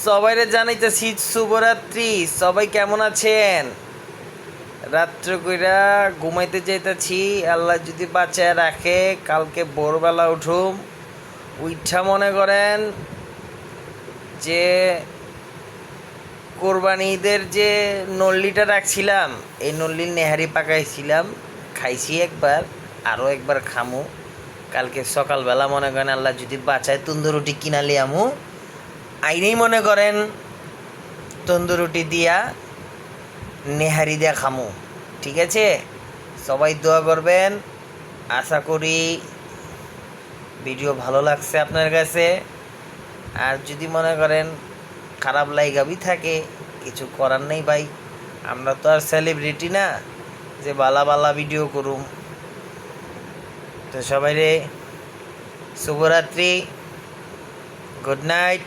সবাইরে জানাইতেছি শুভরাত্রি। সবাই কেমন আছেন? রাত্র কইরা ঘুমাইতে যাইতেছি, আল্লাহ যদি বাঁচায় রাখে কালকে ভোরবেলা উঠুম। উইঠা মনে করেন যে কোরবানি ঈদের যে নল্লিটা রাখছিলাম, এই নল্লির নেহারি পাকাইছিলাম, খাইছি একবার, আরও একবার খামু। কালকে সকালবেলা মনে করেন আল্লাহ যদি বাঁচায় তন্দুরুটি কিনা লিয়ামু, আইনেই মনে করেন তন্দুরুটি দিয়া নেহারি দিয়া খামু। ঠিক আছে, সবাই দোয়া করবেন। আশা করি ভিডিও ভালো লাগছে আপনার কাছে। আর যদি মনে করেন খারাপ লাইগাবি থাকে, কিছু করার নেই ভাই, আমরা তো আর সেলিব্রিটি না যে বালা বালা ভিডিও করুম। তো সবাই রে শুভরাত্রি, গুড নাইট।